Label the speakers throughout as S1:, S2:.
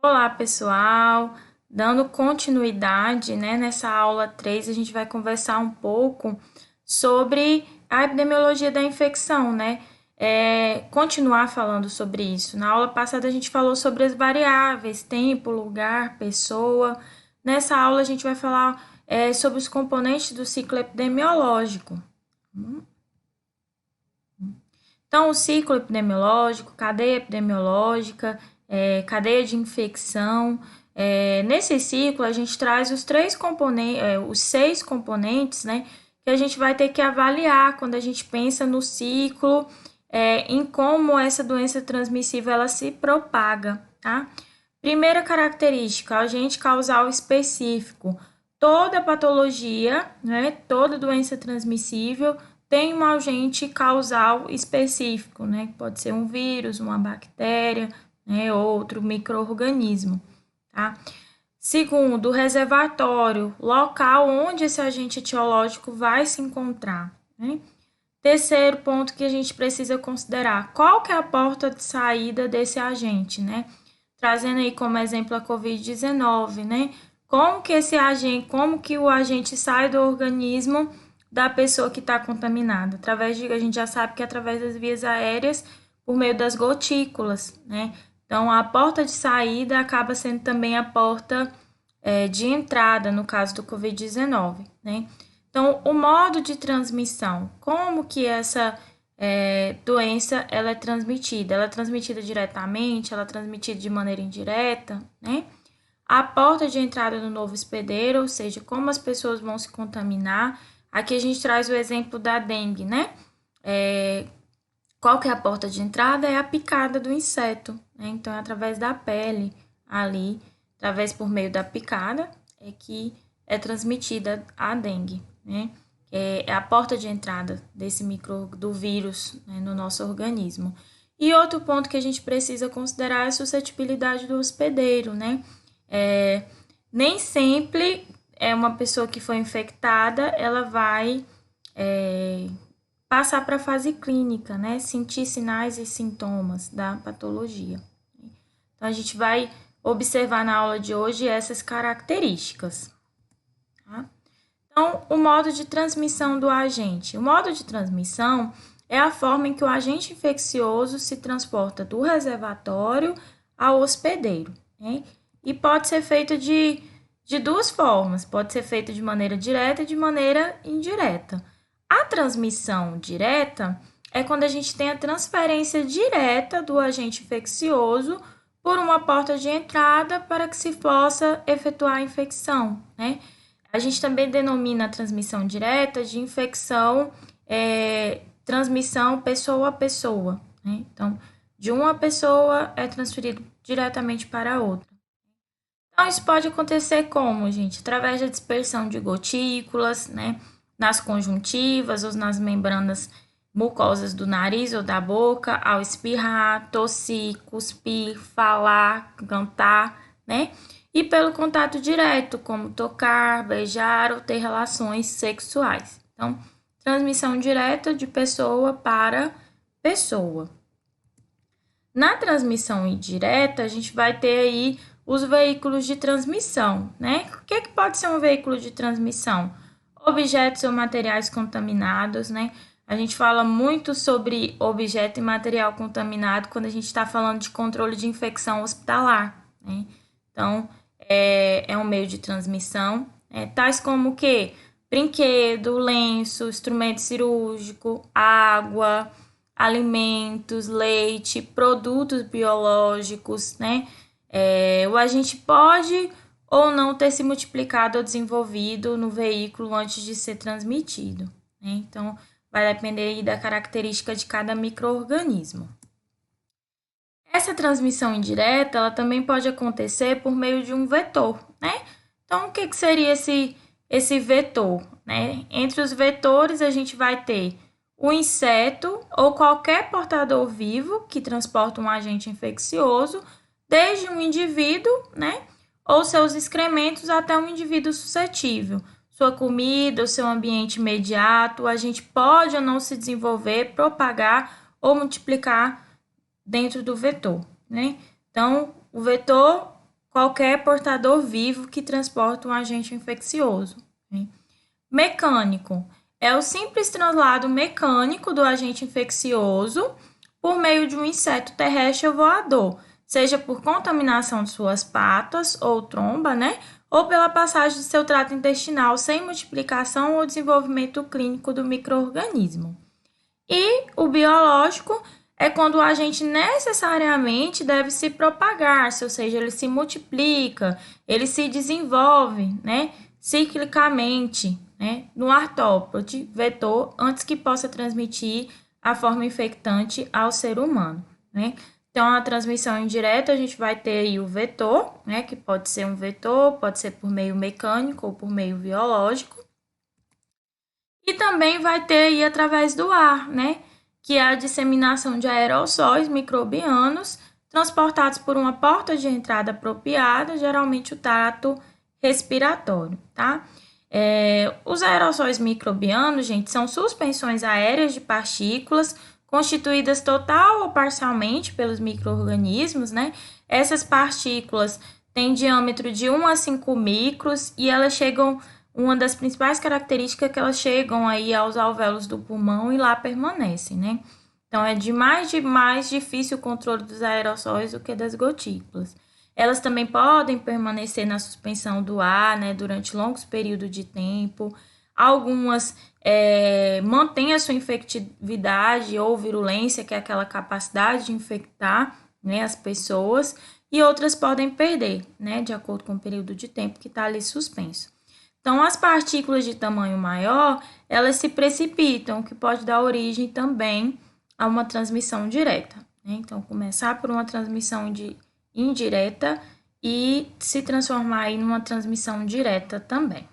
S1: Olá, pessoal! Dando continuidade, né, nessa aula 3, a gente vai conversar um pouco sobre a epidemiologia da infecção, né? Continuar falando sobre isso. Na aula passada, a gente falou sobre as variáveis, tempo, lugar, pessoa. Nessa aula, a gente vai falar sobre os componentes do ciclo epidemiológico. Então, o ciclo epidemiológico, cadeia epidemiológica, cadeia de infecção. Nesse ciclo, a gente traz os os 6 componentes, né, que a gente vai ter que avaliar quando a gente pensa no ciclo, em como essa doença transmissível ela se propaga, tá? Primeira característica, agente causal específico. Toda patologia, né, toda doença transmissível tem um agente causal específico, né? Pode ser um vírus, uma bactéria, né? Outro micro-organismo, tá? Segundo, reservatório, local onde esse agente etiológico vai se encontrar, né? Terceiro ponto que a gente precisa considerar, qual que é a porta de saída desse agente, né? Trazendo aí como exemplo a COVID-19, né? Como que o agente sai do organismo da pessoa que está contaminada? A gente já sabe que é através das vias aéreas, por meio das gotículas, né? Então, a porta de saída acaba sendo também a porta de entrada, no caso do COVID-19, né? Então, o modo de transmissão, como que essa doença ela é transmitida? Ela é transmitida diretamente, ela é transmitida de maneira indireta, né? A porta de entrada do novo hospedeiro, ou seja, como as pessoas vão se contaminar. Aqui a gente traz o exemplo da dengue, né? Qual que é a porta de entrada? É a picada do inseto, né? Então, é através da pele ali, através por meio da picada, é que é transmitida a dengue, né? É a porta de entrada do vírus, né, no nosso organismo. E outro ponto que a gente precisa considerar é a suscetibilidade do hospedeiro, né? Nem sempre é uma pessoa que foi infectada, ela vai passar para a fase clínica, né? Sentir sinais e sintomas da patologia. Então, a gente vai observar na aula de hoje essas características. Tá? Então, o modo de transmissão do agente. O modo de transmissão é a forma em que o agente infeccioso se transporta do reservatório ao hospedeiro, né? E pode ser feito de duas formas. Pode ser feito de maneira direta e de maneira indireta. A transmissão direta é quando a gente tem a transferência direta do agente infeccioso por uma porta de entrada para que se possa efetuar a infecção, né? A gente também denomina a transmissão direta de transmissão pessoa a pessoa, né? Então, de uma pessoa é transferido diretamente para a outra. Então, isso pode acontecer como, gente? Através da dispersão de gotículas, né? Nas conjuntivas ou nas membranas mucosas do nariz ou da boca, ao espirrar, tossir, cuspir, falar, cantar, né? E pelo contato direto, como tocar, beijar ou ter relações sexuais. Então, transmissão direta de pessoa para pessoa. Na transmissão indireta, a gente vai ter aí os veículos de transmissão, né? O que pode ser um veículo de transmissão? Objetos ou materiais contaminados, né? A gente fala muito sobre objeto e material contaminado quando a gente está falando de controle de infecção hospitalar, né? Então, é um meio de transmissão, tais como o quê? Brinquedo, lenço, instrumento cirúrgico, água, alimentos, leite, produtos biológicos, né? O agente pode ou não ter se multiplicado ou desenvolvido no veículo antes de ser transmitido, né? Então, vai depender aí da característica de cada micro-organismo. Essa transmissão indireta, ela também pode acontecer por meio de um vetor, né? Então, o que seria esse vetor, né? Entre os vetores, a gente vai ter o inseto ou qualquer portador vivo que transporta um agente infeccioso, desde um indivíduo, né? Ou seus excrementos até um indivíduo suscetível. Sua comida, o seu ambiente imediato, a gente pode ou não se desenvolver, propagar ou multiplicar dentro do vetor, né? Então, o vetor qualquer portador vivo que transporta um agente infeccioso. Né? Mecânico é o simples traslado mecânico do agente infeccioso por meio de um inseto terrestre ou voador, seja por contaminação de suas patas ou tromba, né? Ou pela passagem do seu trato intestinal sem multiplicação ou desenvolvimento clínico do micro-organismo. E o biológico é quando o agente necessariamente deve se propagar, ou seja, ele se multiplica, ele se desenvolve, né, ciclicamente, né, no artrópode vetor antes que possa transmitir a forma infectante ao ser humano, né? Então, a transmissão indireta, a gente vai ter aí o vetor, né, que pode ser um vetor, pode ser por meio mecânico ou por meio biológico. E também vai ter aí através do ar, né, que é a disseminação de aerossóis microbianos transportados por uma porta de entrada apropriada, geralmente o trato respiratório, tá? Os aerossóis microbianos, gente, são suspensões aéreas de partículas constituídas total ou parcialmente pelos micro-organismos, né? Essas partículas têm diâmetro de 1 a 5 micros e elas chegam, uma das principais características é que elas chegam aí aos alvéolos do pulmão e lá permanecem, né? Então, é de mais difícil o controle dos aerossóis do que das gotículas. Elas também podem permanecer na suspensão do ar, né, durante longos períodos de tempo. Algumas mantêm a sua infectividade ou virulência, que é aquela capacidade de infectar, né, as pessoas, e outras podem perder, né, de acordo com o período de tempo que está ali suspenso. Então, as partículas de tamanho maior, elas se precipitam, o que pode dar origem também a uma transmissão direta. Né? Então, começar por uma transmissão indireta e se transformar aí numa transmissão direta também.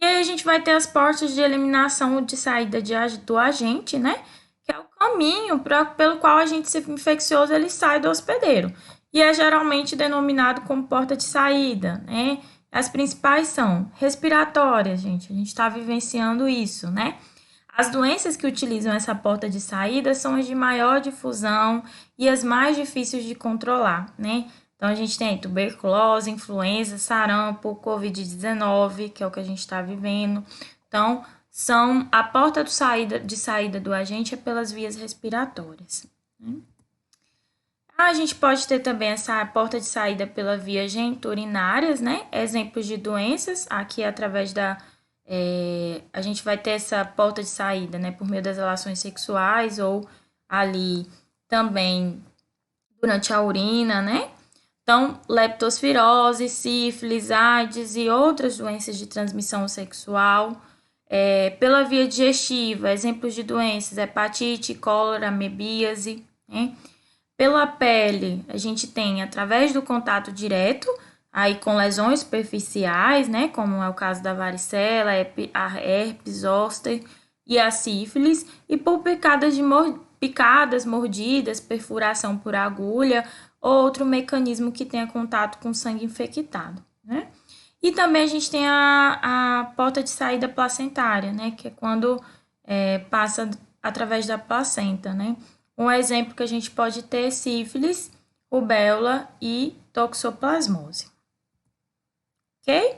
S1: E aí a gente vai ter as portas de eliminação ou de saída do agente, né? Que é o caminho pelo qual o agente infeccioso ele sai do hospedeiro. E é geralmente denominado como porta de saída, né? As principais são respiratórias, gente. A gente está vivenciando isso, né? As doenças que utilizam essa porta de saída são as de maior difusão e as mais difíceis de controlar, né? Então, a gente tem tuberculose, influenza, sarampo, Covid-19, que é o que a gente está vivendo. Então, a porta de saída do agente é pelas vias respiratórias. Né? A gente pode ter também essa porta de saída pela via geniturinárias, né? Exemplos de doenças, aqui através a gente vai ter essa porta de saída, né? Por meio das relações sexuais ou ali também durante a urina, né? Então, leptospirose, sífilis, AIDS e outras doenças de transmissão sexual. Pela via digestiva, exemplos de doenças, hepatite, cólera, amebíase, né? Pela pele, a gente tem através do contato direto, aí com lesões superficiais, né, como é o caso da varicela, a herpes zoster e a sífilis, e por picadas, mordidas, perfuração por agulha, ou outro mecanismo que tenha contato com sangue infectado, né? E também a gente tem a porta de saída placentária, né, que é quando passa através da placenta, né? Um exemplo que a gente pode ter é sífilis, rubéola e toxoplasmose. Ok?